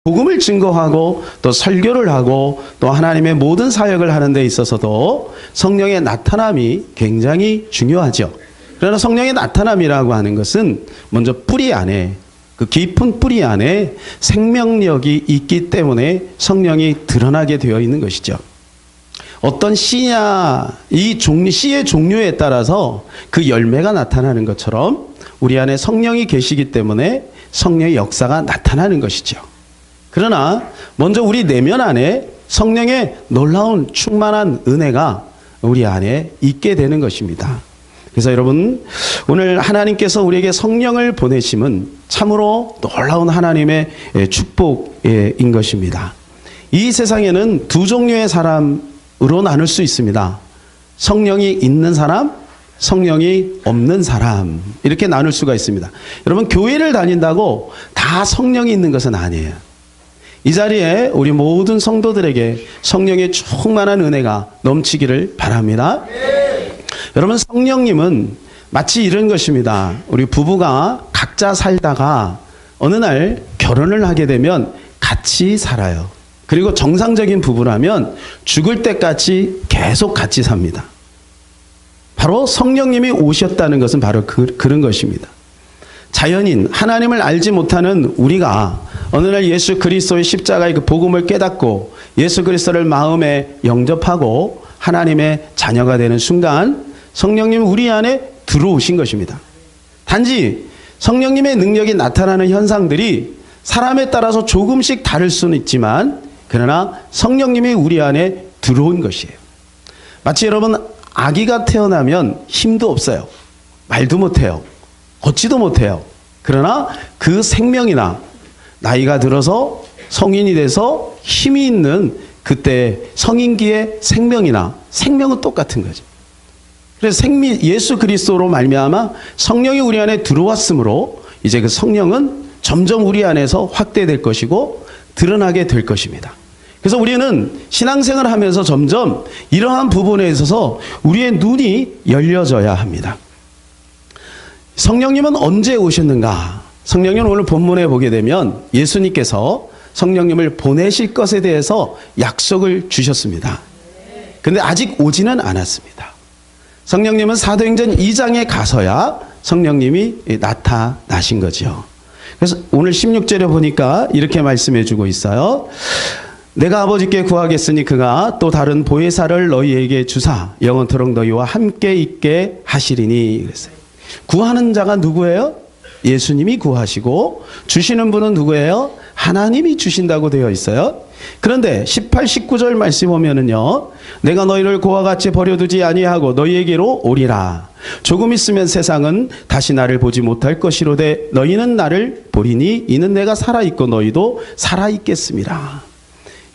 복음을 증거하고 또 설교를 하고 또 하나님의 모든 사역을 하는 데 있어서도 성령의 나타남이 굉장히 중요하죠. 그러나 성령의 나타남이라고 하는 것은 먼저 뿌리 안에, 그 깊은 뿌리 안에 생명력이 있기 때문에 성령이 드러나게 되어 있는 것이죠. 어떤 씨냐, 씨의 종류에 따라서 그 열매가 나타나는 것처럼 우리 안에 성령이 계시기 때문에 성령의 역사가 나타나는 것이죠. 그러나 먼저 우리 내면 안에 성령의 놀라운 충만한 은혜가 우리 안에 있게 되는 것입니다. 그래서 여러분, 오늘 하나님께서 우리에게 성령을 보내심은 참으로 놀라운 하나님의 축복인 것입니다. 이 세상에는 두 종류의 사람으로 나눌 수 있습니다. 성령이 있는 사람, 성령이 없는 사람, 이렇게 나눌 수가 있습니다. 여러분, 교회를 다닌다고 다 성령이 있는 것은 아니에요. 이 자리에 우리 모든 성도들에게 성령의 충만한 은혜가 넘치기를 바랍니다. 여러분, 성령님은 마치 이런 것입니다. 우리 부부가 각자 살다가 어느 날 결혼을 하게 되면 같이 살아요. 그리고 정상적인 부부라면 죽을 때까지 계속 같이 삽니다. 바로 성령님이 오셨다는 것은 바로 그런 것입니다. 자연인, 하나님을 알지 못하는 우리가 어느 날 예수 그리스도의 십자가의 그 복음을 깨닫고 예수 그리스도를 마음에 영접하고 하나님의 자녀가 되는 순간 성령님은 우리 안에 들어오신 것입니다. 단지 성령님의 능력이 나타나는 현상들이 사람에 따라서 조금씩 다를 수는 있지만 그러나 성령님이 우리 안에 들어온 것이에요. 마치 여러분, 아기가 태어나면 힘도 없어요. 말도 못해요. 걷지도 못해요. 그러나 그 생명이나 나이가 들어서 성인이 돼서 힘이 있는 그때 성인기의 생명은 똑같은 거죠. 그래서 예수 그리스도로 말미암아 성령이 우리 안에 들어왔으므로 이제 그 성령은 점점 우리 안에서 확대될 것이고 드러나게 될 것입니다. 그래서 우리는 신앙생활을 하면서 점점 이러한 부분에 있어서 우리의 눈이 열려져야 합니다. 성령님은 언제 오셨는가? 성령님은 오늘 본문에 보게 되면 예수님께서 성령님을 보내실 것에 대해서 약속을 주셨습니다. 그런데 아직 오지는 않았습니다. 성령님은 사도행전 2장에 가서야 성령님이 나타나신 거죠. 그래서 오늘 16절에 보니까 이렇게 말씀해 주고 있어요. 내가 아버지께 구하겠으니 그가 또 다른 보혜사를 너희에게 주사 영원토록 너희와 함께 있게 하시리니 그랬어요. 구하는 자가 누구예요? 예수님이 구하시고 주시는 분은 누구예요? 하나님이 주신다고 되어 있어요. 그런데 18, 19절 말씀 보면은요, 내가 너희를 고와 같이 버려두지 아니하고 너희에게로 오리라. 조금 있으면 세상은 다시 나를 보지 못할 것이로되 너희는 나를 보리니 이는 내가 살아있고 너희도 살아있겠습니다.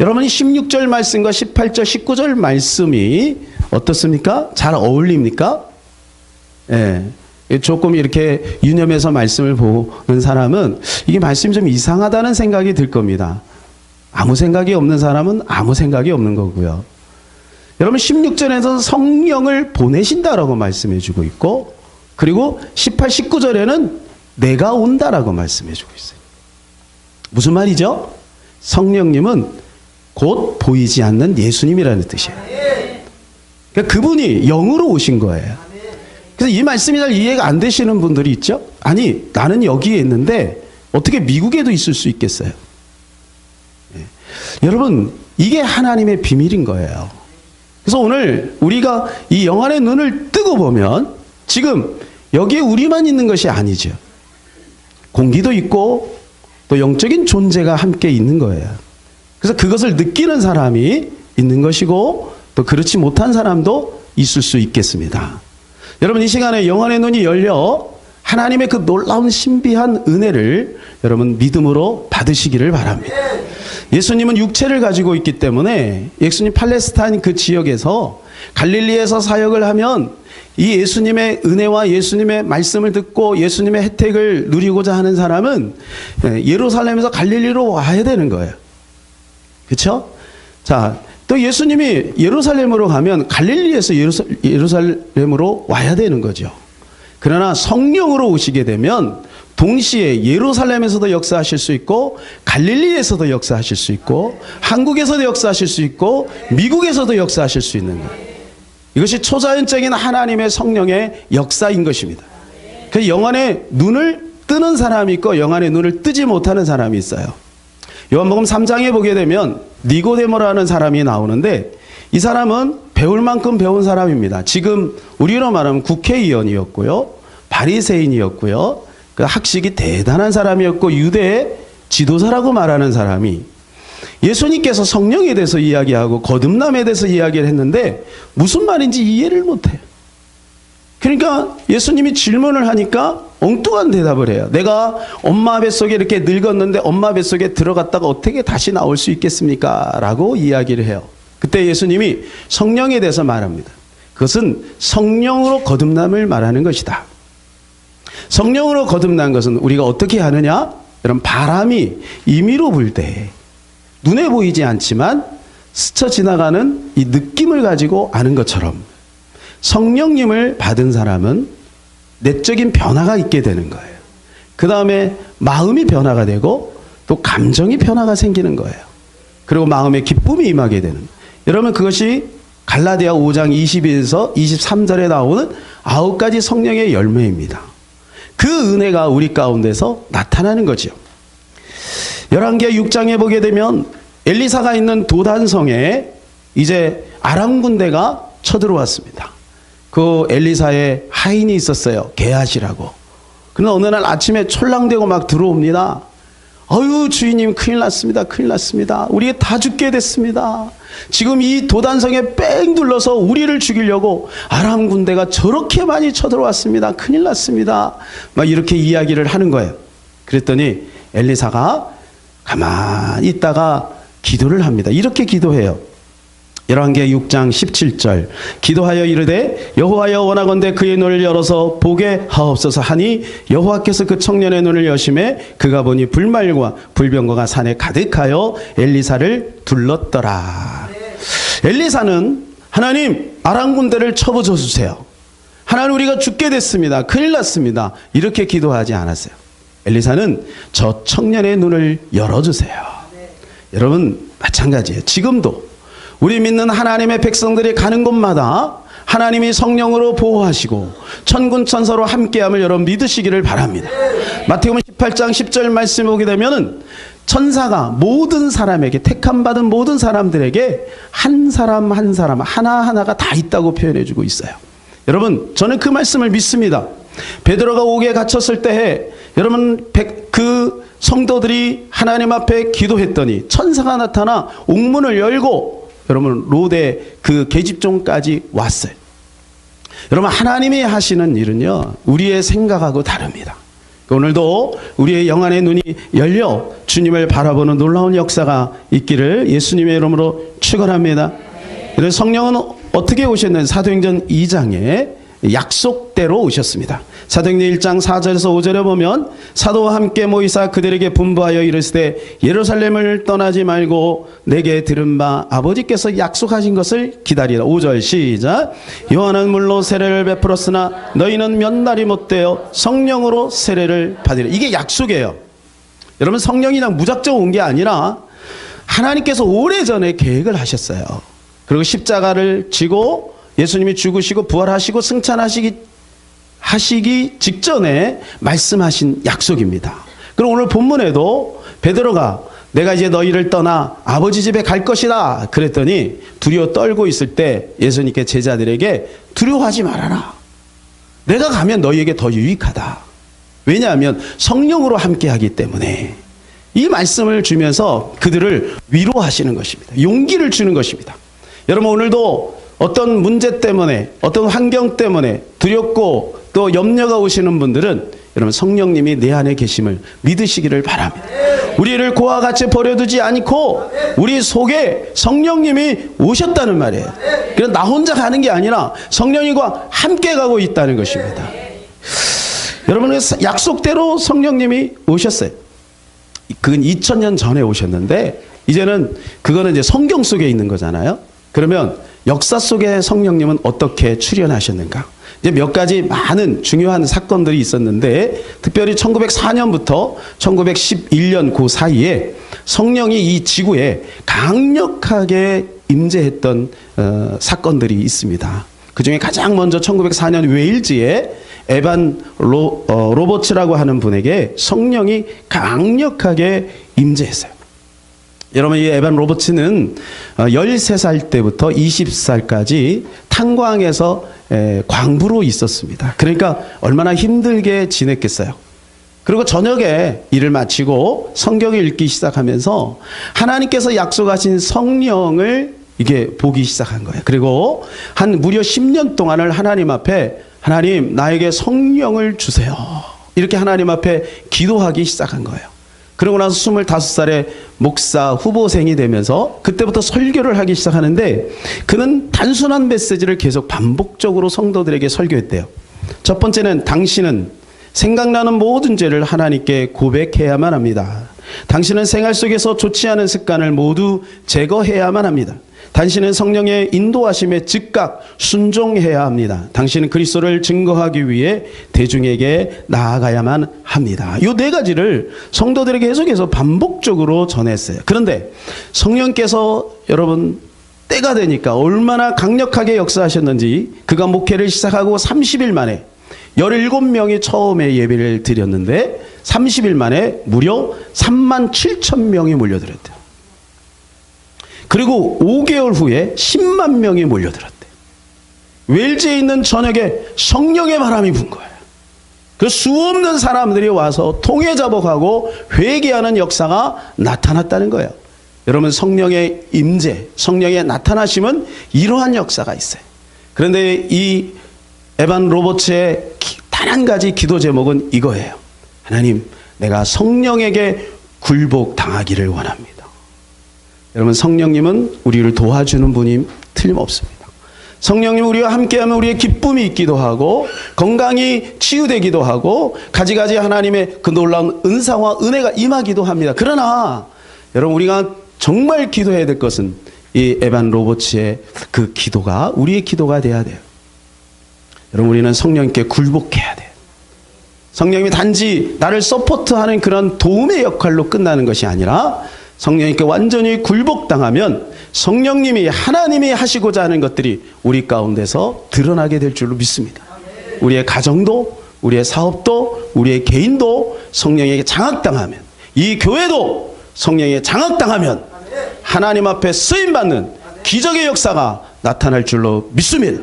여러분이 16절 말씀과 18절, 19절 말씀이 어떻습니까? 잘 어울립니까? 예. 조금 이렇게 유념해서 말씀을 보는 사람은 이게 말씀이 좀 이상하다는 생각이 들 겁니다. 아무 생각이 없는 사람은 아무 생각이 없는 거고요. 여러분 16절에서 성령을 보내신다라고 말씀해 주고 있고 그리고 18, 19절에는 내가 온다라고 말씀해 주고 있어요. 무슨 말이죠? 성령님은 곧 보이지 않는 예수님이라는 뜻이에요. 그러니까 그분이 영으로 오신 거예요. 그래서 이 말씀이 잘 이해가 안 되시는 분들이 있죠? 아니, 나는 여기에 있는데 어떻게 미국에도 있을 수 있겠어요? 네. 여러분, 이게 하나님의 비밀인 거예요. 그래서 오늘 우리가 이 영안의 눈을 뜨고 보면 지금 여기에 우리만 있는 것이 아니죠. 공기도 있고 또 영적인 존재가 함께 있는 거예요. 그래서 그것을 느끼는 사람이 있는 것이고 또 그렇지 못한 사람도 있을 수 있겠습니다. 여러분 이 시간에 영혼의 눈이 열려 하나님의 그 놀라운 신비한 은혜를 여러분 믿음으로 받으시기를 바랍니다. 예수님은 육체를 가지고 있기 때문에 예수님 팔레스타인 그 지역에서 갈릴리에서 사역을 하면 이 예수님의 은혜와 예수님의 말씀을 듣고 예수님의 혜택을 누리고자 하는 사람은 예루살렘에서 갈릴리로 와야 되는 거예요. 그렇죠? 자, 또 예수님이 예루살렘으로 가면 갈릴리에서 예루살렘으로 와야 되는 거죠. 그러나 성령으로 오시게 되면 동시에 예루살렘에서도 역사하실 수 있고 갈릴리에서도 역사하실 수 있고 한국에서도 역사하실 수 있고 미국에서도 역사하실 수 있는 거예요. 이것이 초자연적인 하나님의 성령의 역사인 것입니다. 그래서 영안의 눈을 뜨는 사람이 있고 영안의 눈을 뜨지 못하는 사람이 있어요. 요한복음 3장에 보게 되면 니고데모라는 사람이 나오는데 이 사람은 배울 만큼 배운 사람입니다. 지금 우리로 말하면 국회의원이었고요. 바리새인이었고요. 그 학식이 대단한 사람이었고 유대의 지도자라고 말하는 사람이 예수님께서 성령에 대해서 이야기하고 거듭남에 대해서 이야기를 했는데 무슨 말인지 이해를 못해요. 그러니까 예수님이 질문을 하니까 엉뚱한 대답을 해요. 내가 엄마 뱃속에 이렇게 늙었는데 엄마 뱃속에 들어갔다가 어떻게 다시 나올 수 있겠습니까? 라고 이야기를 해요. 그때 예수님이 성령에 대해서 말합니다. 그것은 성령으로 거듭남을 말하는 것이다. 성령으로 거듭난 것은 우리가 어떻게 하느냐? 여러분, 바람이 임의로 불 때 눈에 보이지 않지만 스쳐 지나가는 이 느낌을 가지고 아는 것처럼 성령님을 받은 사람은 내적인 변화가 있게 되는 거예요. 그 다음에 마음이 변화가 되고 또 감정이 변화가 생기는 거예요. 그리고 마음에 기쁨이 임하게 되는 거예요. 여러분, 그것이 갈라디아 5장 22에서 23절에 나오는 9가지 성령의 열매입니다. 그 은혜가 우리 가운데서 나타나는 거죠. 열왕기하 6장에 보게 되면 엘리사가 있는 도단성에 이제 아람 군대가 쳐들어왔습니다. 그 엘리사의 하인이 있었어요. 게하시라고. 그러나 어느 날 아침에 촐랑대고 막 들어옵니다. 아유, 주인님, 큰일 났습니다. 큰일 났습니다. 우리 다 죽게 됐습니다. 지금 이 도단성에 뺑 둘러서 우리를 죽이려고 아람 군대가 저렇게 많이 쳐들어왔습니다. 큰일 났습니다. 막 이렇게 이야기를 하는 거예요. 그랬더니 엘리사가 가만히 있다가 기도를 합니다. 이렇게 기도해요. 열왕기하 6장 17절 기도하여 이르되 여호와여 원하건대 그의 눈을 열어서 보게 하옵소서 하니 여호와께서 그 청년의 눈을 여심해 그가 보니 불말과 불병거가 산에 가득하여 엘리사를 둘렀더라. 엘리사는 하나님, 아람 군대를 쳐부숴 주세요. 하나님, 우리가 죽게 됐습니다. 큰일 났습니다. 이렇게 기도하지 않았어요. 엘리사는 저 청년의 눈을 열어주세요. 여러분, 마찬가지예요. 지금도 우리 믿는 하나님의 백성들이 가는 곳마다 하나님이 성령으로 보호하시고 천군천사로 함께함을 여러분 믿으시기를 바랍니다. 마태복음 18장 10절 말씀 보게 되면은 천사가 모든 사람에게, 택함받은 모든 사람들에게 한 사람 한 사람 하나하나가 다 있다고 표현해주고 있어요. 여러분, 저는 그 말씀을 믿습니다. 베드로가 옥에 갇혔을 때에 여러분 그 성도들이 하나님 앞에 기도했더니 천사가 나타나 옥문을 열고 여러분 로데 그 계집종까지 왔어요. 여러분, 하나님이 하시는 일은요 우리의 생각하고 다릅니다. 오늘도 우리의 영안의 눈이 열려 주님을 바라보는 놀라운 역사가 있기를 예수님의 이름으로 축원합니다. 그래서 성령은 어떻게 오셨는지 사도행전 2장에 약속대로 오셨습니다. 사도행전 1장 4절에서 5절에 보면 사도와 함께 모이사 그들에게 분부하여 이르시되 예루살렘을 떠나지 말고 내게 들은 바 아버지께서 약속하신 것을 기다리라. 5절 시작. 요한은 물로 세례를 베풀었으나 너희는 몇 날이 못되어 성령으로 세례를 받으리라. 이게 약속이에요. 여러분, 성령이 그냥 무작정 온 게 아니라 하나님께서 오래전에 계획을 하셨어요. 그리고 십자가를 지고 예수님이 죽으시고 부활하시고 승천하시기 직전에 말씀하신 약속입니다. 그리고 오늘 본문에도 베드로가 내가 이제 너희를 떠나 아버지 집에 갈 것이다 그랬더니 두려워 떨고 있을 때 예수님께 제자들에게 두려워하지 말아라. 내가 가면 너희에게 더 유익하다. 왜냐하면 성령으로 함께하기 때문에 이 말씀을 주면서 그들을 위로하시는 것입니다. 용기를 주는 것입니다. 여러분, 오늘도 어떤 문제 때문에 어떤 환경 때문에 두렵고 또 염려가 오시는 분들은 여러분 성령님이 내 안에 계심을 믿으시기를 바랍니다. 우리를 고와 같이 버려두지 않고 우리 속에 성령님이 오셨다는 말이에요. 그래서 나 혼자 가는 게 아니라 성령님과 함께 가고 있다는 것입니다. 여러분, 약속대로 성령님이 오셨어요. 그건 2000년 전에 오셨는데 이제는 그거는 이제 성경 속에 있는 거잖아요. 그러면 역사 속에 성령님은 어떻게 출현하셨는가? 이제 몇 가지 많은 중요한 사건들이 있었는데, 특별히 1904년부터 1911년 그 사이에 성령이 이 지구에 강력하게 임재했던 사건들이 있습니다. 그 중에 가장 먼저 1904년 웨일즈에 에반 로버츠라고 하는 분에게 성령이 강력하게 임재했어요. 여러분, 이 에반 로버츠는 13살 때부터 20살까지 탄광에서 광부로 있었습니다. 그러니까 얼마나 힘들게 지냈겠어요. 그리고 저녁에 일을 마치고 성경을 읽기 시작하면서 하나님께서 약속하신 성령을 이게 보기 시작한 거예요. 그리고 한 무려 10년 동안을 하나님 앞에, 하나님 나에게 성령을 주세요, 이렇게 하나님 앞에 기도하기 시작한 거예요. 그러고 나서 25살에 목사 후보생이 되면서 그때부터 설교를 하기 시작하는데, 그는 단순한 메시지를 계속 반복적으로 성도들에게 설교했대요. 첫 번째는, 당신은 생각나는 모든 죄를 하나님께 고백해야만 합니다. 당신은 생활 속에서 좋지 않은 습관을 모두 제거해야만 합니다. 당신은 성령의 인도하심에 즉각 순종해야 합니다. 당신은 그리스도를 증거하기 위해 대중에게 나아가야만 합니다. 이 네 가지를 성도들에게 계속해서 반복적으로 전했어요. 그런데 성령께서 여러분 때가 되니까 얼마나 강력하게 역사하셨는지, 그가 목회를 시작하고 30일 만에 17명이 처음에 예배를 드렸는데 30일 만에 무려 37,000명이 몰려들었대요. 그리고 5개월 후에 10만 명이 몰려들었대. 웨일즈에 있는 전역에 성령의 바람이 분 거예요. 그 수없는 사람들이 와서 통회자복하고 회개하는 역사가 나타났다는 거예요. 여러분, 성령의 임재, 성령의 나타나심은 이러한 역사가 있어요. 그런데 이 에반 로버츠의 단 한 가지 기도 제목은 이거예요. 하나님, 내가 성령에게 굴복당하기를 원합니다. 여러분, 성령님은 우리를 도와주는 분이 틀림없습니다. 성령님 우리와 함께하면 우리의 기쁨이 있기도 하고 건강이 치유되기도 하고 가지가지 하나님의 그 놀라운 은사와 은혜가 임하기도 합니다. 그러나 여러분, 우리가 정말 기도해야 될 것은 이 에반 로버츠의 그 기도가 우리의 기도가 돼야 돼요. 여러분, 우리는 성령님께 굴복해야 돼요. 성령님이 단지 나를 서포트하는 그런 도움의 역할로 끝나는 것이 아니라 성령님께 완전히 굴복당하면 성령님이, 하나님이 하시고자 하는 것들이 우리 가운데서 드러나게 될 줄로 믿습니다. 우리의 가정도, 우리의 사업도, 우리의 개인도 성령에게 장악당하면, 이 교회도 성령에게 장악당하면 하나님 앞에 쓰임받는 기적의 역사가 나타날 줄로 믿습니다.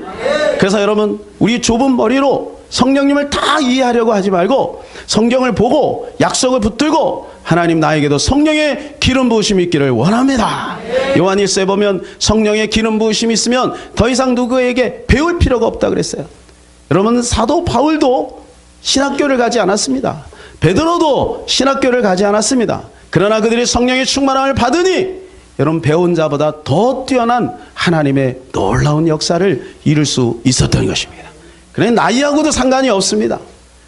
그래서 여러분, 우리 좁은 머리로 성령님을 다 이해하려고 하지 말고 성경을 보고 약속을 붙들고 하나님, 나에게도 성령의 기름 부으심이 있기를 원합니다. 요한일서에 보면 성령의 기름 부으심이 있으면 더 이상 누구에게 배울 필요가 없다 그랬어요. 여러분, 사도 바울도 신학교를 가지 않았습니다. 베드로도 신학교를 가지 않았습니다. 그러나 그들이 성령의 충만함을 받으니 여러분, 배운 자보다 더 뛰어난 하나님의 놀라운 역사를 이룰 수 있었던 것입니다. 그러니 나이하고도 상관이 없습니다.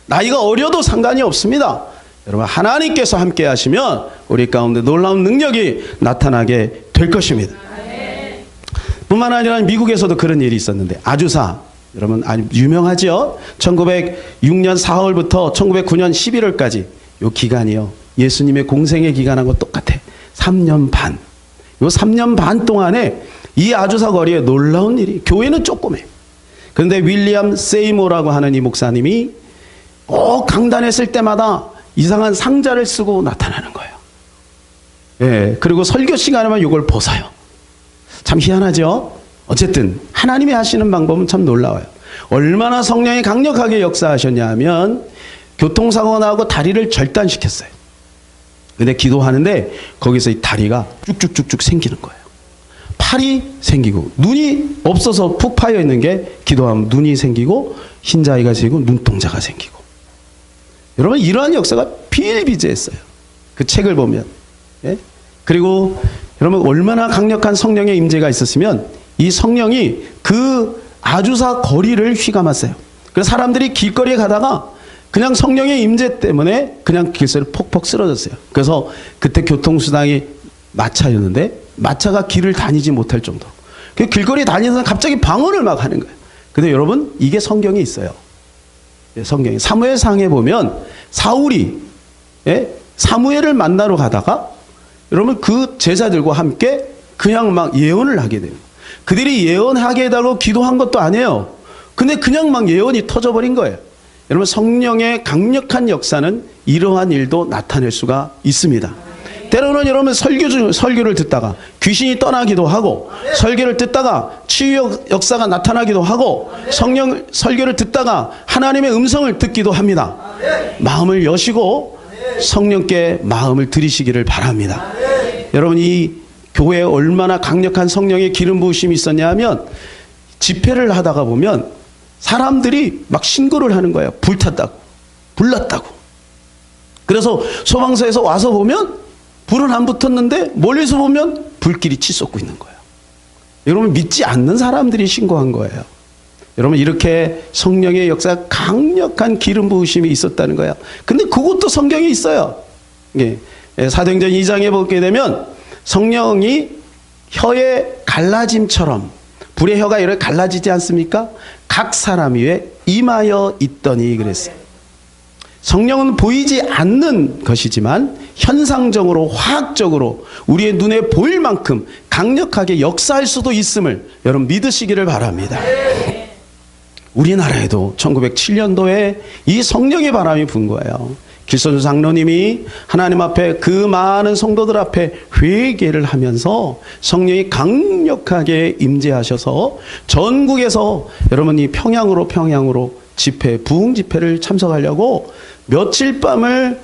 나이가 어려도 상관이 없습니다. 여러분, 하나님께서 함께 하시면 우리 가운데 놀라운 능력이 나타나게 될 것입니다. 뿐만 아니라 미국에서도 그런 일이 있었는데, 아주사, 여러분 아주 유명하죠? 1906년 4월부터 1909년 11월까지 이 기간이요, 예수님의 공생의 기간하고 똑같아. 3년 반. 이 3년 반 동안에 이 아주사 거리에 놀라운 일이, 교회는 조그매. 그런데 윌리엄 세이모라고 하는 이 목사님이 꼭 강단했을 때마다 이상한 상자를 쓰고 나타나는 거예요. 예, 그리고 설교 시간에만 이걸 벗어요. 참 희한하죠? 어쨌든 하나님이 하시는 방법은 참 놀라워요. 얼마나 성령이 강력하게 역사하셨냐 하면 교통사고가 나고 다리를 절단시켰어요. 근데 기도하는데 거기서 이 다리가 쭉쭉쭉쭉 생기는 거예요. 팔이 생기고, 눈이 없어서 푹 파여 있는 게 기도하면 눈이 생기고, 흰자위가 생기고, 눈동자가 생기고. 여러분, 이러한 역사가 비일비재했어요. 그 책을 보면. 예? 그리고 여러분, 얼마나 강력한 성령의 임재가 있었으면 이 성령이 그 아주사 거리를 휘감았어요. 그래서 사람들이 길거리에 가다가 그냥 성령의 임재 때문에 그냥 길새를 폭폭 쓰러졌어요. 그래서 그때 교통수단이 마차였는데 마차가 길을 다니지 못할 정도. 그 길거리 다니는 사람 갑자기 방언을 막 하는 거예요. 근데 여러분, 이게 성경에 있어요. 성경에. 사무엘상에 보면 사울이 사무엘을 만나러 가다가 여러분 그 제자들과 함께 그냥 막 예언을 하게 돼요. 그들이 예언하게 해달라고 기도한 것도 아니에요. 근데 그냥 막 예언이 터져버린 거예요. 여러분, 성령의 강력한 역사는 이러한 일도 나타낼 수가 있습니다. 때로는 여러분 설교를 듣다가 귀신이 떠나기도 하고, 설교를 듣다가 치유 역사가 나타나기도 하고, 설교를 듣다가 하나님의 음성을 듣기도 합니다. 마음을 여시고 성령께 마음을 들이시기를 바랍니다. 여러분, 이 교회에 얼마나 강력한 성령의 기름 부으심이 있었냐 하면, 집회를 하다가 보면 사람들이 막 신고를 하는 거예요. 불탔다고, 불났다고. 그래서 소방서에서 와서 보면 불은 안 붙었는데 멀리서 보면 불길이 치솟고 있는 거예요. 여러분, 믿지 않는 사람들이 신고한 거예요. 여러분, 이렇게 성령의 역사, 강력한 기름 부으심이 있었다는 거예요. 근데 그것도 성경에 있어요. 사도행전 2장에 보게 되면 성령이 혀의 갈라짐처럼, 불의 혀가 이렇게 갈라지지 않습니까? 각 사람 위에 임하여 있더니 그랬어요. 성령은 보이지 않는 것이지만 현상적으로, 화학적으로 우리의 눈에 보일 만큼 강력하게 역사할 수도 있음을 여러분 믿으시기를 바랍니다. 우리나라에도 1907년도에 이 성령의 바람이 분 거예요. 길선주 장로님이 하나님 앞에, 그 많은 성도들 앞에 회개를 하면서 성령이 강력하게 임재하셔서 전국에서 여러분 이 평양으로 집회, 부흥 집회를 참석하려고 며칠 밤을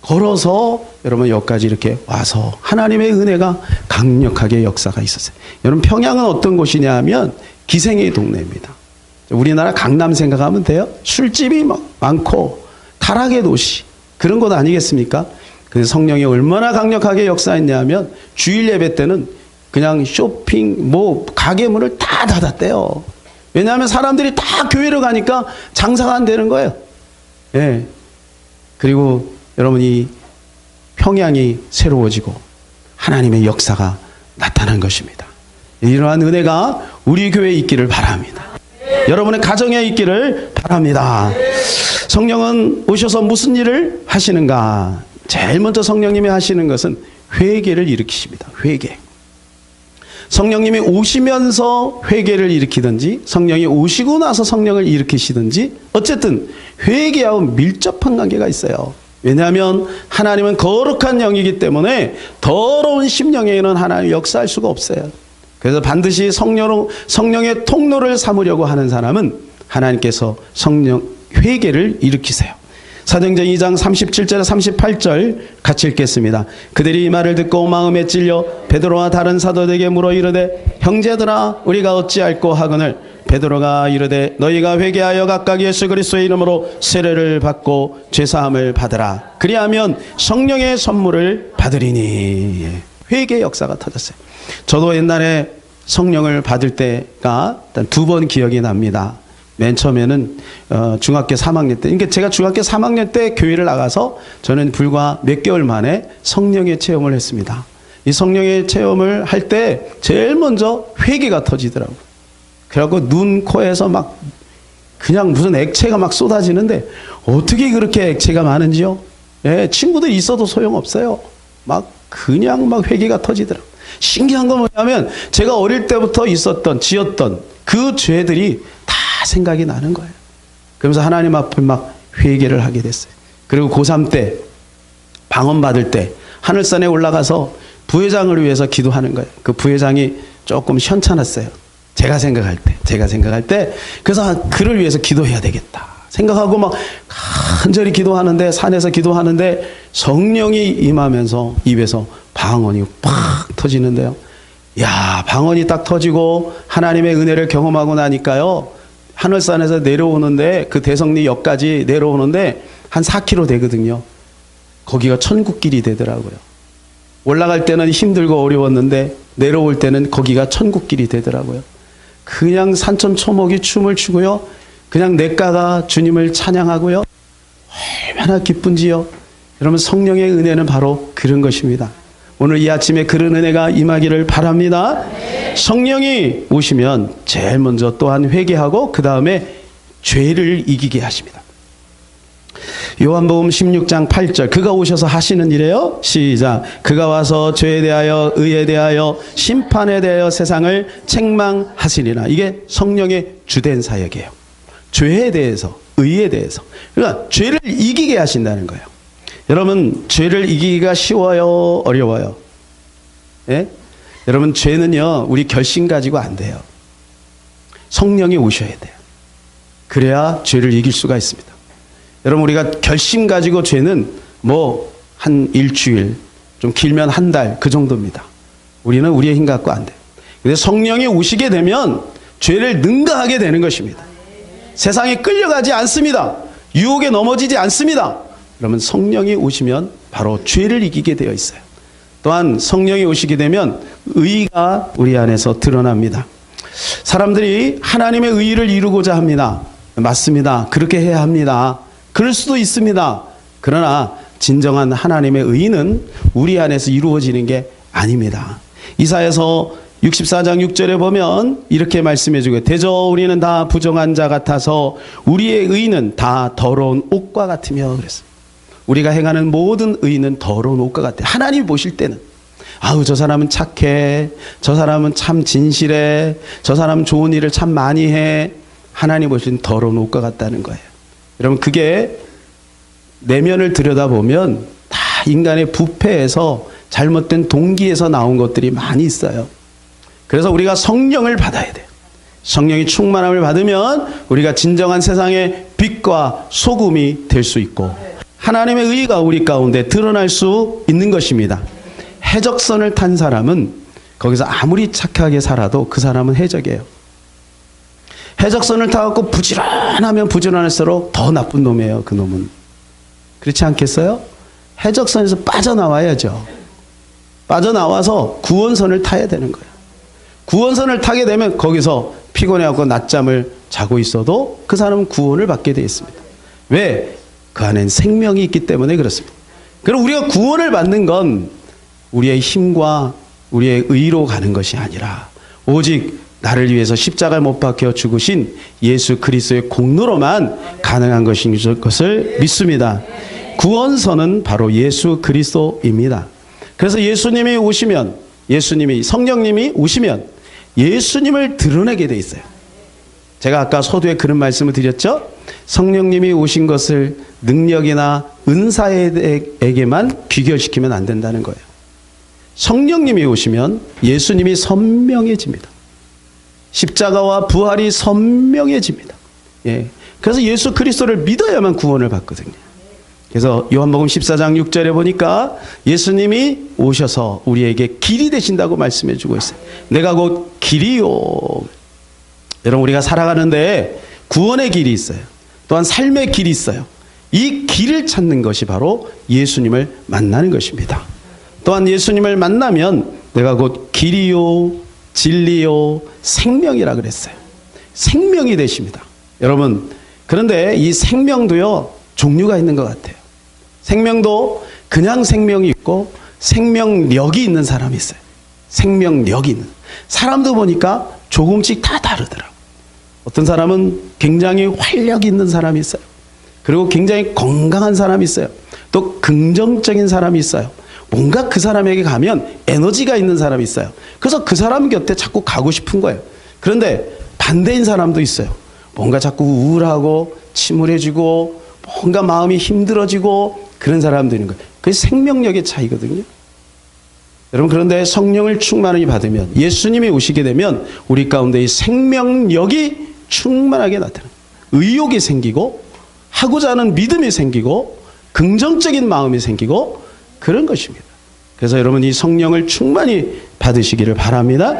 걸어서 여러분 여기까지 이렇게 와서 하나님의 은혜가 강력하게 역사가 있었어요. 여러분, 평양은 어떤 곳이냐 하면 기생의 동네입니다. 우리나라 강남 생각하면 돼요. 술집이 막 많고 타락의 도시, 그런 곳 아니겠습니까? 그 성령이 얼마나 강력하게 역사했냐면 주일 예배 때는 그냥 쇼핑, 가게 문을 다 닫았대요. 왜냐하면 사람들이 다 교회로 가니까 장사가 안 되는 거예요. 예. 그리고 여러분이 평양이 새로워지고 하나님의 역사가 나타난 것입니다. 이러한 은혜가 우리 교회에 있기를 바랍니다. 여러분의 가정에 있기를 바랍니다. 성령은 오셔서 무슨 일을 하시는가? 제일 먼저 성령님이 하시는 것은 회개를 일으키십니다. 회개. 성령님이 오시면서 회개를 일으키든지, 성령이 오시고 나서 성령을 일으키시든지, 어쨌든 회개하고 밀접한 관계가 있어요. 왜냐하면 하나님은 거룩한 영이기 때문에 더러운 심령에는 하나님 역사할 수가 없어요. 그래서 반드시 성령의 통로를 삼으려고 하는 사람은 하나님께서 회개를 일으키세요. 사도행전 2장 37절 38절 같이 읽겠습니다. 그들이 이 말을 듣고 마음에 찔려 베드로와 다른 사도들에게 물어 이르되, 형제들아, 우리가 어찌할꼬 하거늘 베드로가 이르되, 너희가 회개하여 각각 예수 그리스도의 이름으로 세례를 받고 죄사함을 받으라. 그리하면 성령의 선물을 받으리니. 회개 역사가 터졌어요. 저도 옛날에 성령을 받을 때가 일단 2번 기억이 납니다. 맨 처음에는 중학교 3학년 때, 그러니까 제가 중학교 3학년 때 교회를 나가서 저는 불과 몇 개월 만에 성령의 체험을 했습니다. 이 성령의 체험을 할 때 제일 먼저 회개가 터지더라고요. 그래갖고 눈, 코에서 막 그냥 무슨 액체가 막 쏟아지는데 어떻게 그렇게 액체가 많은지요? 예, 친구들이 있어도 소용없어요. 그냥 회개가 터지더라고요. 신기한 건 뭐냐면 제가 어릴 때부터 지었던 그 죄들이 다 생각이 나는 거예요. 그러면서 하나님 앞에 회개를 하게 됐어요. 그리고 고3 때 방언 받을 때 하늘산에 올라가서 부회장을 위해서 기도하는 거예요. 그 부회장이 조금 현찮았어요. 제가 생각할 때 그래서 그를 위해서 기도해야 되겠다 생각하고 간절히 기도하는데, 산에서 기도하는데 성령이 임하면서 입에서 방언이 팍 터지는데요. 방언이 딱 터지고 하나님의 은혜를 경험하고 나니까요, 하늘산에서 내려오는데, 그 대성리 역까지 내려오는데 한 4km 되거든요. 거기가 천국길이 되더라고요. 올라갈 때는 힘들고 어려웠는데 내려올 때는 거기가 천국길이 되더라고요. 그냥 산천초목이 춤을 추고요, 그냥 냇가가 주님을 찬양하고요. 얼마나 기쁜지요. 여러분, 성령의 은혜는 바로 그런 것입니다. 오늘 이 아침에 그런 은혜가 임하기를 바랍니다. 성령이 오시면 제일 먼저 또한 회개하고 그 다음에 죄를 이기게 하십니다. 요한복음 16장 8절 그가 오셔서 하시는 일이에요. 시작. 그가 와서 죄에 대하여 의에 대하여 심판에 대하여 세상을 책망하시리라. 이게 성령의 주된 사역이에요. 죄에 대해서 의에 대해서. 그러니까 죄를 이기게 하신다는 거예요. 여러분 죄를 이기기가 쉬워요? 어려워요? 예? 여러분 죄는요 우리 결심 가지고 안 돼요. 성령이 오셔야 돼요. 그래야 죄를 이길 수가 있습니다. 여러분 우리가 결심 가지고 죄는 뭐 한 일주일 좀 길면 한 달 그 정도입니다. 우리는 우리의 힘 갖고 안 돼요. 근데 성령이 오시게 되면 죄를 능가하게 되는 것입니다. 세상에 끌려가지 않습니다. 유혹에 넘어지지 않습니다. 그러면 성령이 오시면 바로 죄를 이기게 되어 있어요. 또한 성령이 오시게 되면 의가 우리 안에서 드러납니다. 사람들이 하나님의 의를 이루고자 합니다. 맞습니다. 그렇게 해야 합니다. 그럴 수도 있습니다. 그러나 진정한 하나님의 의는 우리 안에서 이루어지는 게 아닙니다. 이사야서 64장 6절에 보면 이렇게 말씀해 주고 대저 우리는 다 부정한 자 같아서 우리의 의는 다 더러운 옷과 같으며 그랬어요. 우리가 행하는 모든 의는 더러운 옷과 같아요. 하나님 보실 때는 아우 저 사람은 착해, 저 사람은 참 진실해, 저 사람은 좋은 일을 참 많이 해. 하나님 보시는 더러운 옷과 같다는 거예요. 여러분 그게 내면을 들여다보면 다 인간의 부패에서 잘못된 동기에서 나온 것들이 많이 있어요. 그래서 우리가 성령을 받아야 돼요. 성령이 충만함을 받으면 우리가 진정한 세상의 빛과 소금이 될 수 있고 하나님의 의가 우리 가운데 드러날 수 있는 것입니다. 해적선을 탄 사람은 거기서 아무리 착하게 살아도 그 사람은 해적이에요. 해적선을 타고 부지런하면 부지런할수록 더 나쁜 놈이에요. 그 놈은. 그렇지 않겠어요? 해적선에서 빠져나와야죠. 빠져나와서 구원선을 타야 되는 거예요. 구원선을 타게 되면 거기서 피곤해하고 낮잠을 자고 있어도 그 사람은 구원을 받게 되어 있습니다. 왜? 그 안엔 생명이 있기 때문에 그렇습니다. 그럼 우리가 구원을 받는 건 우리의 힘과 우리의 의로 가는 것이 아니라 오직 나를 위해서 십자가를 못 박혀 죽으신 예수 그리스도의 공로로만 가능한 것인 것을 믿습니다. 구원선은 바로 예수 그리스도입니다. 그래서 예수님이 오시면 성령님이 오시면 예수님을 드러내게 돼 있어요. 제가 아까 서두에 그런 말씀을 드렸죠. 성령님이 오신 것을 능력이나 은사에게만 귀결시키면 안 된다는 거예요. 성령님이 오시면 예수님이 선명해집니다. 십자가와 부활이 선명해집니다. 예. 그래서 예수 그리스도를 믿어야만 구원을 받거든요. 그래서 요한복음 14장 6절에 보니까 예수님이 오셔서 우리에게 길이 되신다고 말씀해 주고 있어요. 내가 곧 길이요. 여러분 우리가 살아가는데 구원의 길이 있어요. 또한 삶의 길이 있어요. 이 길을 찾는 것이 바로 예수님을 만나는 것입니다. 또한 예수님을 만나면 내가 곧 길이요 진리요 생명이라 그랬어요. 생명이 되십니다. 여러분 그런데 이 생명도요 종류가 있는 것 같아요. 생명도 그냥 생명이 있고 생명력이 있는 사람이 있어요. 생명력이 있는 사람도 보니까 조금씩 다 다르더라고요. 어떤 사람은 굉장히 활력이 있는 사람이 있어요. 그리고 굉장히 건강한 사람이 있어요. 또 긍정적인 사람이 있어요. 뭔가 그 사람에게 가면 에너지가 있는 사람이 있어요. 그래서 그 사람 곁에 자꾸 가고 싶은 거예요. 그런데 반대인 사람도 있어요. 뭔가 자꾸 우울하고 침울해지고 뭔가 마음이 힘들어지고 그런 사람도 있는 거예요. 그게 생명력의 차이거든요. 여러분 그런데 성령을 충만히 받으면 예수님이 오시게 되면 우리 가운데 이 생명력이 충만하게 나타나요. 의욕이 생기고 하고자 하는 믿음이 생기고 긍정적인 마음이 생기고 그런 것입니다. 그래서 여러분 이 성령을 충만히 받으시기를 바랍니다.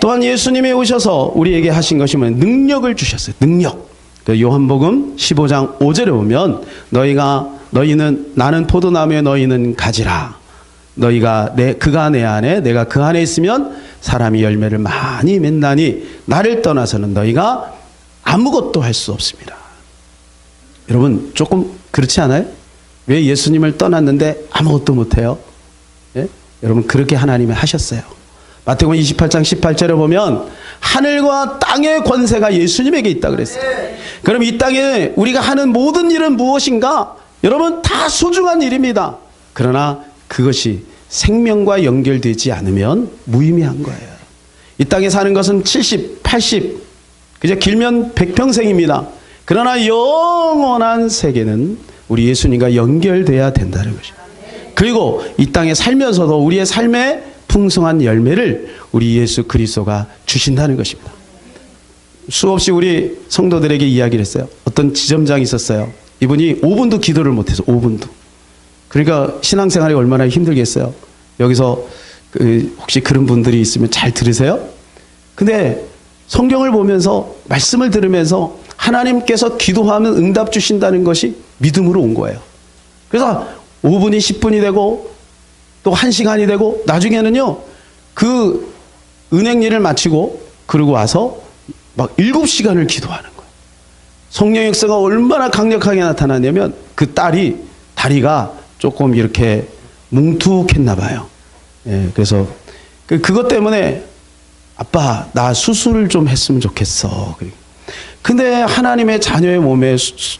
또한 예수님이 오셔서 우리에게 하신 것이 뭐냐면 능력을 주셨어요. 능력. 요한복음 15장 5절에 보면 너희는 나는 포도나무에 너희는 가지라. 그가 내 안에 내가 그 안에 있으면 사람이 열매를 많이 맺나니 나를 떠나서는 너희가 아무것도 할 수 없습니다. 여러분 조금 그렇지 않아요? 왜 예수님을 떠났는데 아무것도 못해요? 예? 여러분 그렇게 하나님이 하셨어요. 마태복음 28장 18절에 보면 하늘과 땅의 권세가 예수님에게 있다 그랬어요. 그럼 이 땅에 우리가 하는 모든 일은 무엇인가? 여러분 다 소중한 일입니다. 그러나 그것이 생명과 연결되지 않으면 무의미한 거예요. 이 땅에 사는 것은 70, 80, 그저 길면 100평생입니다. 그러나 영원한 세계는 우리 예수님과 연결돼야 된다는 것입니다. 그리고 이 땅에 살면서도 우리의 삶의 풍성한 열매를 우리 예수 그리스도가 주신다는 것입니다. 수없이 우리 성도들에게 이야기를 했어요. 어떤 지점장이 있었어요. 이분이 5분도 기도를 못해서 5분도. 그러니까 신앙생활이 얼마나 힘들겠어요. 여기서 혹시 그런 분들이 있으면 잘 들으세요. 근데 성경을 보면서 말씀을 들으면서 하나님께서 기도하면 응답 주신다는 것이 믿음으로 온 거예요. 그래서 5분이 10분이 되고 또 1시간이 되고 나중에는요 그 은행 일을 마치고 그러고 와서 막 7시간을 기도하는 거예요. 성령의 역사가 얼마나 강력하게 나타나냐면 그 다리가 조금 이렇게 뭉툭했나 봐요. 예, 그래서 그것 때문에 아빠 나 수술을 좀 했으면 좋겠어. 근데 하나님의 자녀의 몸에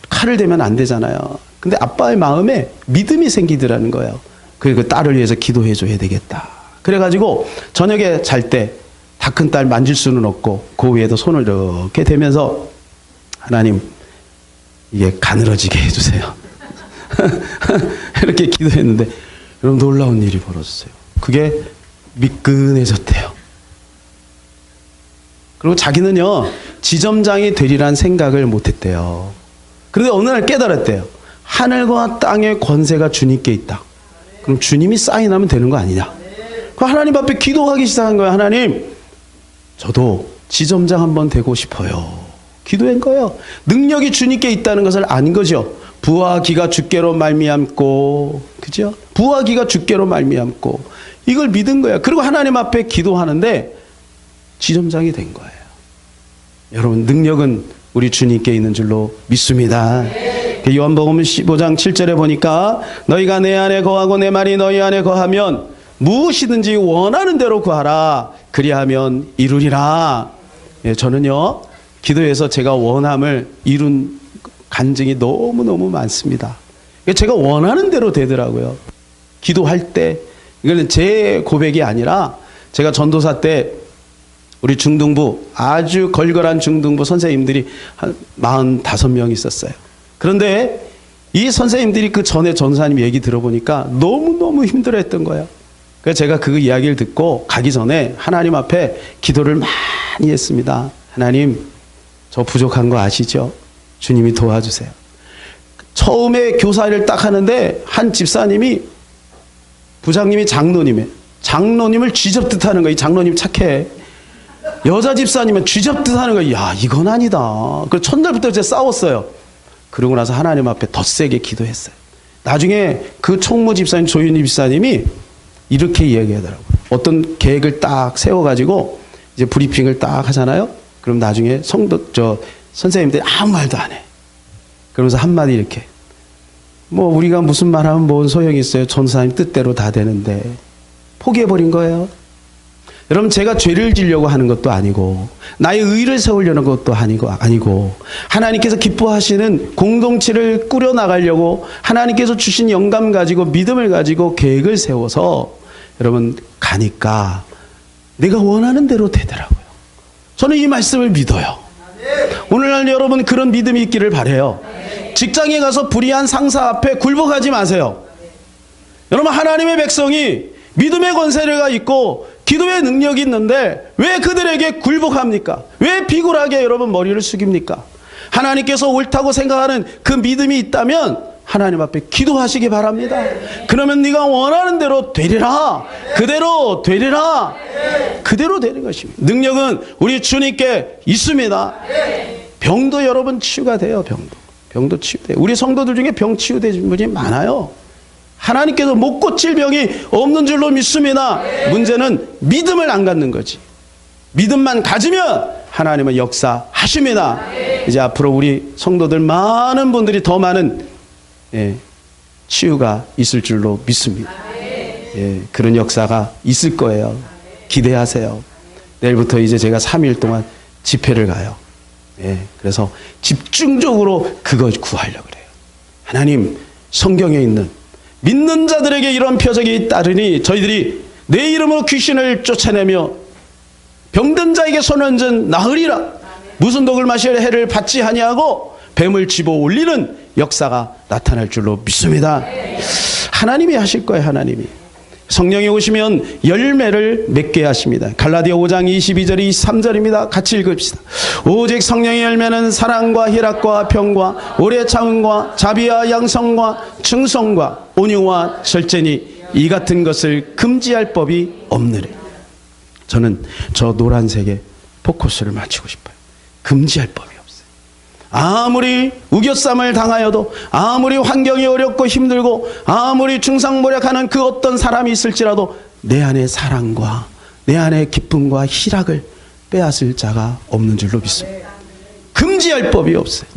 칼을 대면 안 되잖아요. 근데 아빠의 마음에 믿음이 생기더라는 거예요. 그 딸을 위해서 기도해 줘야 되겠다. 그래가지고 저녁에 잘 때 다 큰 딸 만질 수는 없고 그 위에도 손을 이렇게 대면서 하나님 이게 가늘어지게 해주세요. 이렇게 기도했는데 여러분 놀라운 일이 벌어졌어요. 그게 미끈해졌대요. 그리고 자기는요 지점장이 되리란 생각을 못했대요. 그런데 어느 날 깨달았대요. 하늘과 땅의 권세가 주님께 있다. 그럼 주님이 사인하면 되는 거 아니냐. 그 하나님 앞에 기도하기 시작한 거예요. 하나님 저도 지점장 한번 되고 싶어요. 기도한 거예요. 능력이 주님께 있다는 것을 아는 거죠. 부와 기가 주께로 말미암고, 그죠? 부와 기가 주께로 말미암고 이걸 믿은 거예요. 그리고 하나님 앞에 기도하는데 지점장이 된 거예요. 여러분 능력은 우리 주님께 있는 줄로 믿습니다. 요한복음 15장 7절에 보니까 너희가 내 안에 거하고 내 말이 너희 안에 거하면 무엇이든지 원하는 대로 구하라. 그리하면 이루리라. 예, 저는요 기도해서 제가 원함을 이룬 간증이 너무너무 많습니다. 제가 원하는 대로 되더라고요. 기도할 때 이거는 제 고백이 아니라 제가 전도사 때 우리 중등부 아주 걸걸한 중등부 선생님들이 한 45명 있었어요. 그런데 이 선생님들이 그 전에 전사님 얘기 들어보니까 너무너무 힘들어했던 거예요. 그래서 제가 그 이야기를 듣고 가기 전에 하나님 앞에 기도를 많이 했습니다. 하나님 저 부족한 거 아시죠? 주님이 도와주세요. 처음에 교사를 딱 하는데 한 집사님이 부장님이 장로님을 쥐잡듯 하는 거예요. 이 장로님 착해. 여자 집사님은 쥐잡듯 하는 거예요. 야 이건 아니다. 그래서 첫날부터 이제 싸웠어요. 그러고 나서 하나님 앞에 더 세게 기도했어요. 나중에 그 총무 집사님 조윤희 집사님이 이렇게 이야기하더라고요. 어떤 계획을 딱 세워가지고 이제 브리핑을 딱 하잖아요. 그럼 나중에 선생님들이 아무 말도 안 해. 그러면서 한마디 이렇게. 뭐 우리가 무슨 말하면 뭔 소용이 있어요. 전사님 뜻대로 다 되는데. 포기해버린 거예요. 여러분 제가 죄를 지려고 하는 것도 아니고 나의 의를 세우려는 것도 아니고 하나님께서 기뻐하시는 공동체를 꾸려나가려고 하나님께서 주신 영감 가지고 믿음을 가지고 계획을 세워서 여러분 가니까 내가 원하는 대로 되더라고요. 저는 이 말씀을 믿어요. 오늘날 여러분 그런 믿음이 있기를 바라요. 직장에 가서 불의한 상사 앞에 굴복하지 마세요. 여러분 하나님의 백성이 믿음의 권세가 있고 기도의 능력이 있는데 왜 그들에게 굴복합니까? 왜 비굴하게 여러분 머리를 숙입니까? 하나님께서 옳다고 생각하는 그 믿음이 있다면 하나님 앞에 기도하시기 바랍니다. 그러면 네가 원하는 대로 되리라. 그대로 되리라. 그대로 되는 것입니다. 능력은 우리 주님께 있습니다. 병도 여러분 치유가 돼요. 병도 치유돼요. 우리 성도들 중에 병 치유되신 분이 많아요. 하나님께서 못 고칠 병이 없는 줄로 믿습니다. 문제는 믿음을 안 갖는 거지. 믿음만 가지면 하나님은 역사하십니다. 이제 앞으로 우리 성도들 많은 분들이 더 많은 치유가 있을 줄로 믿습니다. 그런 역사가 있을 거예요. 기대하세요. 내일부터 이제 제가 3일 동안 집회를 가요. 예, 그래서 집중적으로 그거 구하려고 그래요. 하나님, 성경에 있는 믿는 자들에게 이런 표적이 따르니 저희들이 내 이름으로 귀신을 쫓아내며 병든 자에게 손 얹은 나으리라. 무슨 독을 마실 해를 받지 아니하고 뱀을 집어 올리는 역사가 나타날 줄로 믿습니다. 하나님이 하실 거예요. 하나님이. 성령이 오시면 열매를 맺게 하십니다. 갈라디아 5장 22절 23절입니다. 같이 읽읍시다. 오직 성령의 열매는 사랑과 희락과 평과 오래 참음과 자비와 양성과 충성과 온유와 절제니 이 같은 것을 금지할 법이 없느니. 저는 저 노란색에 포커스를 맞추고 싶어요. 금지할 법이 없어요. 아무리 우겨쌈을 당하여도, 아무리 환경이 어렵고 힘들고, 아무리 중상모략하는 그 어떤 사람이 있을지라도 내 안에 사랑과 내 안에 기쁨과 희락을 빼앗을 자가 없는 줄로 믿습니다. 금지할 법이 없어요.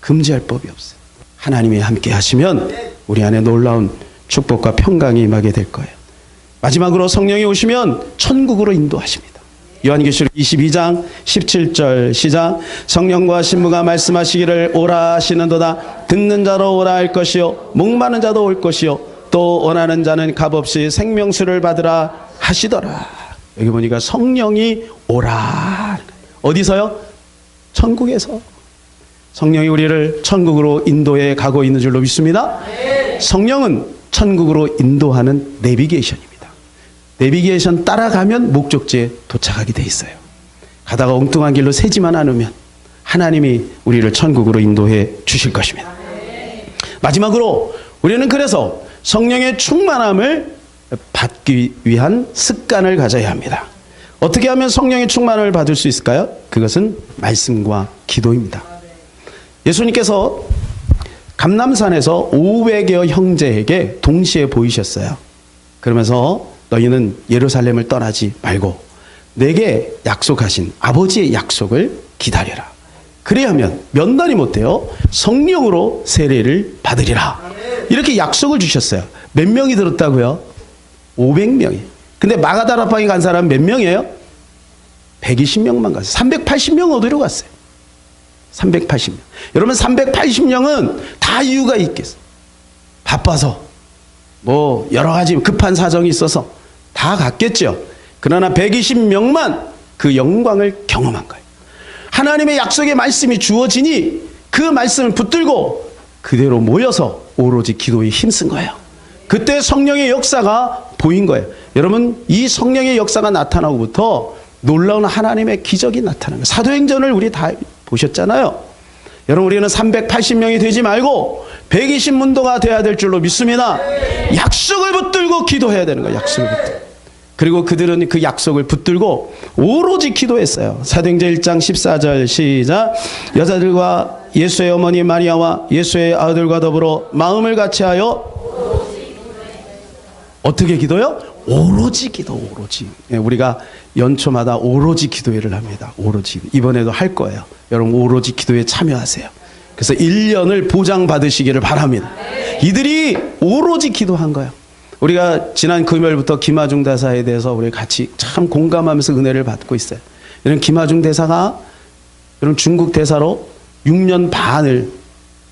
금지할 법이 없어요. 하나님이 함께 하시면 우리 안에 놀라운 축복과 평강이 임하게 될 거예요. 마지막으로 성령이 오시면 천국으로 인도하십니다. 요한계시록 22장 17절 시작. 성령과 신부가 말씀하시기를 오라 하시는도다. 듣는 자로 오라 할 것이요 목마른 자도 올 것이요 또 원하는 자는 값없이 생명수를 받으라 하시더라. 여기 보니까 성령이 오라. 어디서요? 천국에서. 성령이 우리를 천국으로 인도해 가고 있는 줄로 믿습니다. 성령은 천국으로 인도하는 내비게이션입니다. 내비게이션 따라가면 목적지에 도착하게 돼 있어요. 가다가 엉뚱한 길로 새지만 않으면 하나님이 우리를 천국으로 인도해 주실 것입니다. 마지막으로 우리는 그래서 성령의 충만함을 받기 위한 습관을 가져야 합니다. 어떻게 하면 성령의 충만함을 받을 수 있을까요? 그것은 말씀과 기도입니다. 예수님께서 감람산에서 500여 형제에게 동시에 보이셨어요. 그러면서 너희는 예루살렘을 떠나지 말고 내게 약속하신 아버지의 약속을 기다려라. 그래야면 몇 날이 못해요? 성령으로 세례를 받으리라. 이렇게 약속을 주셨어요. 몇 명이 들었다고요? 500명이. 근데 마가다라방에 간 사람 몇 명이에요? 120명만 갔어요. 380명 어디로 갔어요? 380명. 여러분 380명은 다 이유가 있겠어요. 바빠서 뭐 여러 가지 급한 사정이 있어서 다 갔겠죠. 그러나 120명만 그 영광을 경험한 거예요. 하나님의 약속의 말씀이 주어지니 그 말씀을 붙들고 그대로 모여서 오로지 기도에 힘쓴 거예요. 그때 성령의 역사가 보인 거예요. 여러분 이 성령의 역사가 나타나고부터 놀라운 하나님의 기적이 나타나는 거예요. 사도행전을 우리 다 보셨잖아요. 여러분 우리는 380명이 되지 말고 120문도가 돼야 될 줄로 믿습니다. 약속을 붙들고 기도해야 되는 거예요. 약속을 붙들고. 그리고 그들은 그 약속을 붙들고 오로지 기도했어요. 사도행전 1장 14절 시작. 여자들과 예수의 어머니 마리아와 예수의 아들과 더불어 마음을 같이하여 어떻게 기도요? 오로지 기도. 오로지. 우리가 연초마다 오로지 기도회를 합니다. 오로지. 이번에도 할 거예요. 여러분 오로지 기도에 참여하세요. 그래서 1년을 보장받으시기를 바랍니다. 이들이 오로지 기도한 거예요. 우리가 지난 금요일부터 김하중 대사에 대해서 우리 같이 참 공감하면서 은혜를 받고 있어요. 이런 김하중 대사가 여러분 중국 대사로 6년 반을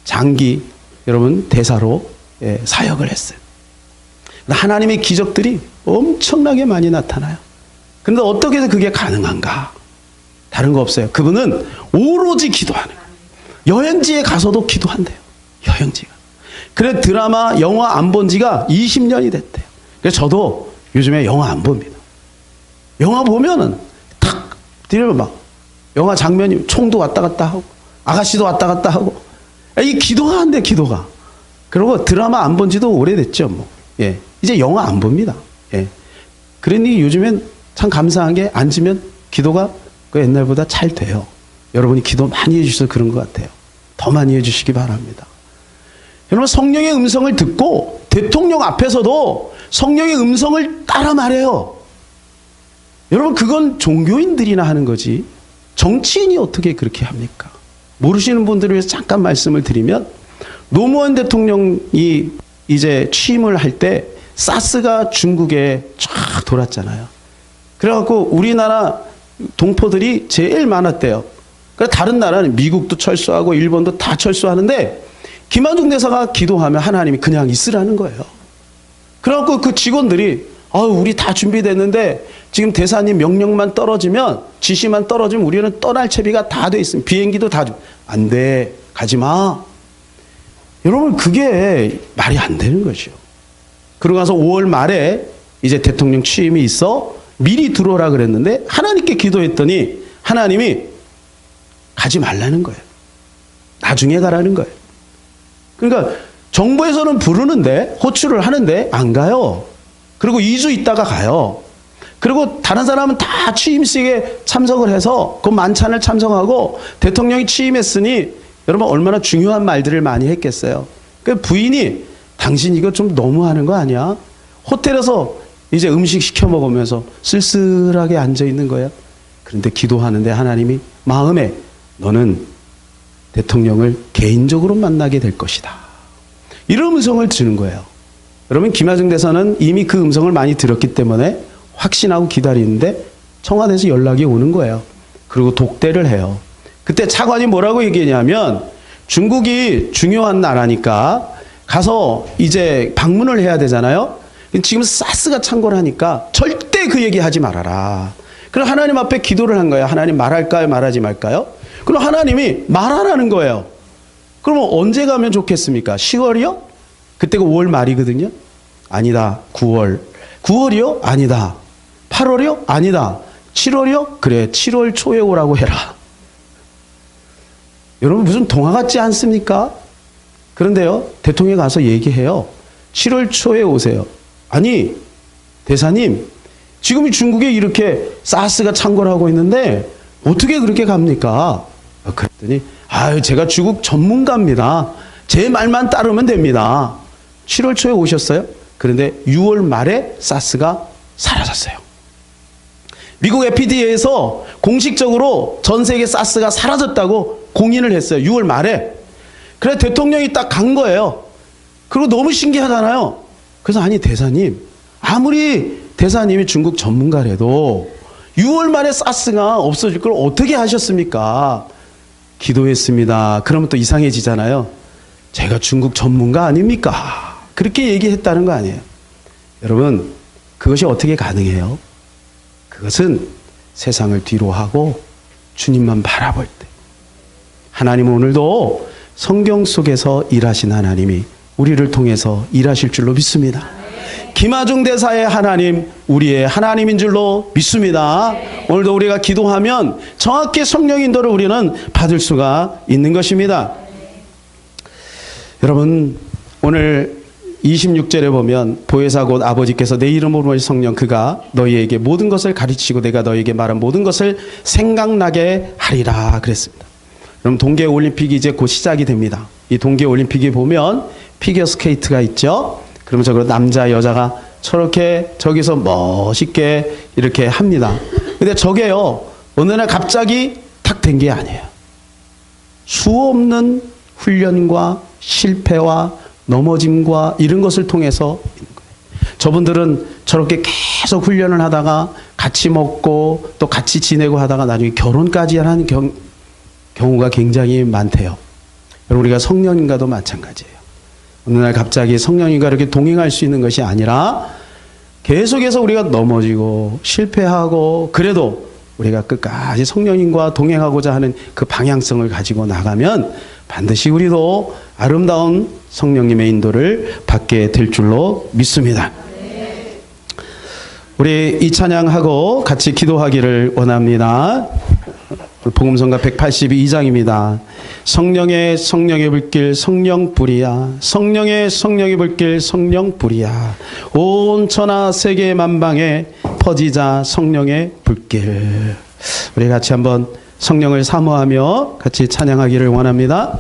장기 여러분 대사로 사역을 했어요. 하나님의 기적들이 엄청나게 많이 나타나요. 그런데 어떻게 해서 그게 가능한가? 다른 거 없어요. 그분은 오로지 기도하는 거예요. 여행지에 가서도 기도한대요. 여행지가. 그래 드라마, 영화 안 본 지가 20년이 됐대요. 그래서 저도 요즘에 영화 안 봅니다. 영화 보면은 탁 뒤로 막 영화 장면이 총도 왔다 갔다 하고 아가씨도 왔다 갔다 하고 이 기도가 안 돼, 기도가. 그리고 드라마 안 본 지도 오래됐죠. 뭐. 예. 이제 영화 안 봅니다. 예. 그러니 요즘엔 참 감사한 게 앉으면 기도가 그 옛날보다 잘 돼요. 여러분이 기도 많이 해주셔서 그런 것 같아요. 더 많이 해주시기 바랍니다. 여러분 성령의 음성을 듣고 대통령 앞에서도 성령의 음성을 따라 말해요. 여러분 그건 종교인들이나 하는 거지 정치인이 어떻게 그렇게 합니까? 모르시는 분들을 위해서 잠깐 말씀을 드리면 노무현 대통령이 이제 취임을 할 때 사스가 중국에 쫙 돌았잖아요. 그래갖고 우리나라 동포들이 제일 많았대요. 그래서 다른 나라는 미국도 철수하고 일본도 다 철수하는데 김한중 대사가 기도하면 하나님이 그냥 있으라는 거예요. 그래갖고 그 직원들이 우리 다 준비됐는데 지금 대사님 명령만 떨어지면, 지시만 떨어지면 우리는 떠날 채비가 다 돼 있습니다. 비행기도 다 안 돼. 가지 마. 여러분, 그게 말이 안 되는 거죠. 그러고 나서 5월 말에 이제 대통령 취임이 있어 미리 들어오라 그랬는데 하나님께 기도했더니 하나님이 가지 말라는 거예요. 나중에 가라는 거예요. 그러니까 정부에서는 부르는데, 호출을 하는데 안 가요. 그리고 2주 있다가 가요. 그리고 다른 사람은 다 취임식에 참석을 해서 그 만찬을 참석하고 대통령이 취임했으니 여러분 얼마나 중요한 말들을 많이 했겠어요. 그 부인이 당신 이거 좀 너무하는 거 아니야? 호텔에서 이제 음식 시켜 먹으면서 쓸쓸하게 앉아 있는 거야. 그런데 기도하는데 하나님이 마음에 너는 대통령을 개인적으로 만나게 될 것이다. 이런 음성을 주는 거예요. 여러분, 김하중 대사는 이미 그 음성을 많이 들었기 때문에 확신하고 기다리는데 청와대에서 연락이 오는 거예요. 그리고 독대를 해요. 그때 차관이 뭐라고 얘기했냐면 중국이 중요한 나라니까 가서 이제 방문을 해야 되잖아요. 지금 사스가 창궐하니까 절대 그 얘기 하지 말아라. 그럼 하나님 앞에 기도를 한 거예요. 하나님 말할까요? 말하지 말까요? 그럼 하나님이 말하라는 거예요. 그러면 언제 가면 좋겠습니까? 10월이요? 그때가 5월 말이거든요. 아니다. 9월. 9월이요? 아니다. 8월이요? 아니다. 7월이요? 그래. 7월 초에 오라고 해라. 여러분, 무슨 동화 같지 않습니까? 그런데요, 대통령이 가서 얘기해요. 7월 초에 오세요. 아니, 대사님, 지금 중국에 이렇게 사스가 창궐하고 있는데 어떻게 그렇게 갑니까? 그랬더니 제가 중국 전문가입니다. 제 말만 따르면 됩니다. 7월 초에 오셨어요? 그런데 6월 말에 사스가 사라졌어요. 미국 FDA에서 공식적으로 전 세계 사스가 사라졌다고 공인을 했어요. 6월 말에. 그래서 대통령이 딱 간 거예요. 그리고 너무 신기하잖아요. 그래서 아니 대사님, 아무리 대사님이 중국 전문가라도 6월 말에 사스가 없어질 걸 어떻게 하셨습니까? 기도했습니다. 그러면 또 이상해지잖아요. 제가 중국 전문가 아닙니까? 그렇게 얘기했다는 거 아니에요. 여러분, 그것이 어떻게 가능해요? 그것은 세상을 뒤로 하고 주님만 바라볼 때. 하나님은 오늘도 성경 속에서 일하신 하나님이 우리를 통해서 일하실 줄로 믿습니다. 김하중 대사의 하나님, 우리의 하나님인 줄로 믿습니다. 오늘도 우리가 기도하면 정확히 성령 인도를 우리는 받을 수가 있는 것입니다. 여러분, 오늘 26절에 보면 보혜사 곧 아버지께서 내 이름으로 모신 성령 그가 너희에게 모든 것을 가르치고 내가 너희에게 말한 모든 것을 생각나게 하리라 그랬습니다. 그럼 동계올림픽이 이제 곧 시작이 됩니다. 이 동계올림픽에 보면 피겨스케이트가 있죠. 그러면서 그 남자 여자가 저렇게 저기서 멋있게 이렇게 합니다. 근데 저게요, 어느 날 갑자기 탁 된 게 아니에요. 수없는 훈련과 실패와 넘어짐과 이런 것을 통해서 있는 거예요. 저분들은 저렇게 계속 훈련을 하다가 같이 먹고 또 같이 지내고 하다가 나중에 결혼까지 하는 경우가 굉장히 많대요. 여러분, 우리가 성령님과도 마찬가지예요. 어느 날 갑자기 성령님과 이렇게 동행할 수 있는 것이 아니라 계속해서 우리가 넘어지고 실패하고 그래도 우리가 끝까지 성령님과 동행하고자 하는 그 방향성을 가지고 나가면 반드시 우리도 아름다운 성령님의 인도를 받게 될 줄로 믿습니다. 우리 이 찬양하고 같이 기도하기를 원합니다. 복음성가 182장입니다. 성령의 불길 성령 불이야. 성령의 불길 성령 불이야. 온 천하 세계 만방에 퍼지자 성령의 불길. 우리 같이 한번 성령을 사모하며 같이 찬양하기를 원합니다.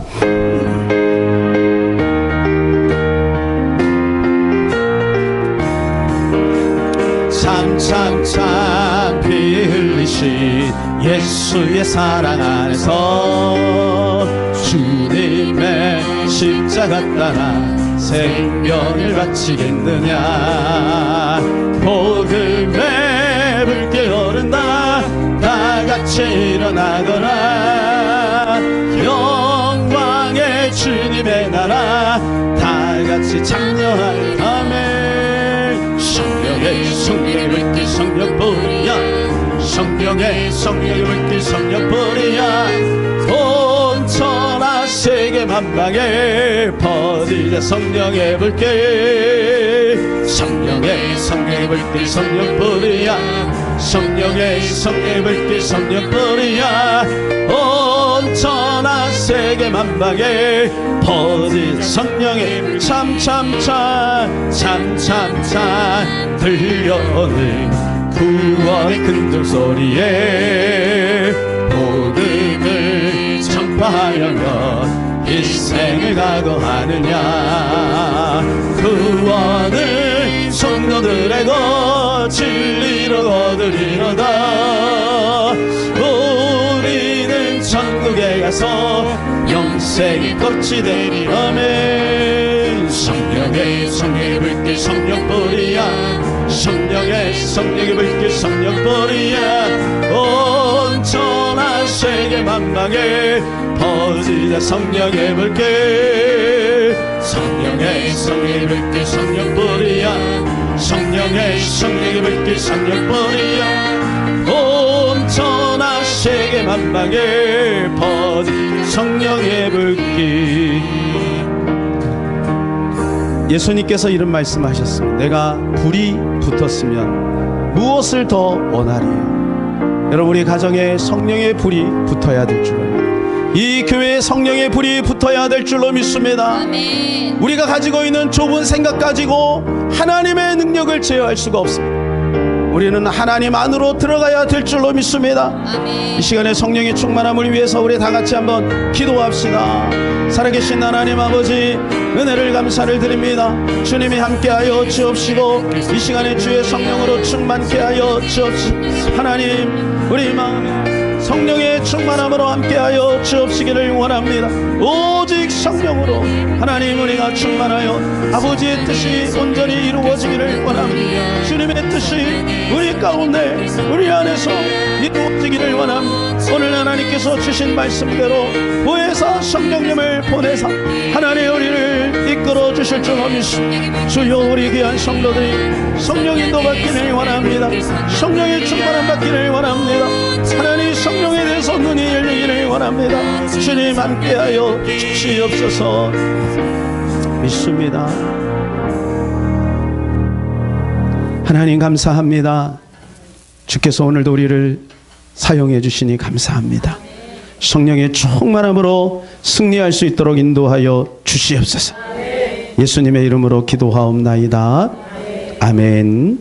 참 피 흘리신 예수의 사랑 안에서 주님의 십자가 따라 생명을 바치겠느냐. 복음의 불길 다시 일어나거나 영광의 주님의 나라 다 같이 찬양할 아멘. 성령의 물길 성령불이야 성령의 물길 성령불이야 온 천하 세계 만방에 퍼지자 성령의 불길 성령의 불길 성령불이야 성령의 불길 성령불이야 온 천하 세계 만방에 퍼지자 성령의 참참참 들려오는 구원의 큰들 소리에 복음을 전파하려면 일생을 각오하느냐 구원을 성도들에게 진리로 거두리로다 우리는 천국에 가서 영생의 꽃이 되리 아멘. 성령의 불길 성령불이야 성령의 불길 성령불이야 온 천하 세계 만방에 퍼지자 성령의 불길 성령의 불길 성령불이야 성령의 불길 성령불이야 온 천하 세계 만방에 퍼지자 성령의 불길. 예수님께서 이런 말씀하셨습니다. 내가 불이 붙었으면 무엇을 더 원하리요. 여러분 우리 가정에 성령의 불이 붙어야 될 줄로 이 교회에 성령의 불이 붙어야 될 줄로 믿습니다. 아멘. 우리가 가지고 있는 좁은 생각 가지고 하나님의 능력을 제어할 수가 없습니다. 우리는 하나님 안으로 들어가야 될 줄로 믿습니다. 아멘. 이 시간에 성령의 충만함을 위해서 우리 다 같이 한번 기도합시다. 살아계신 하나님 아버지 은혜를 감사를 드립니다. 주님이 함께하여 주옵시고 이 시간에 주의 성령으로 충만케 하여 주옵시고 하나님 우리 마음에 성령의 충만함으로 함께하여 주옵시기를 원합니다. 오직 성령으로 하나님 우리가 충만하여 아버지의 뜻이 온전히 이루어지기를 원합니다. 주님의 뜻이 우리 가운데 우리 안에서 이루어지기를 원합니다. 오늘 하나님께서 주신 말씀대로 보혜사 성령님을 보내사 하나님의 우리를 이끌어 주실 줄 믿습니다. 주여 우리 귀한 성도들이 성령 인도 받기를 원합니다. 성령의 충만함 받기를 원합니다. 하나님 성령에 대해서 눈이 열리기를 원합니다. 주님 함께하여 주시옵소서 믿습니다. 하나님 감사합니다. 주께서 오늘도 우리를 사용해 주시니 감사합니다. 성령의 충만함으로 승리할 수 있도록 인도하여 주시옵소서. 예수님의 이름으로 기도하옵나이다. 아멘.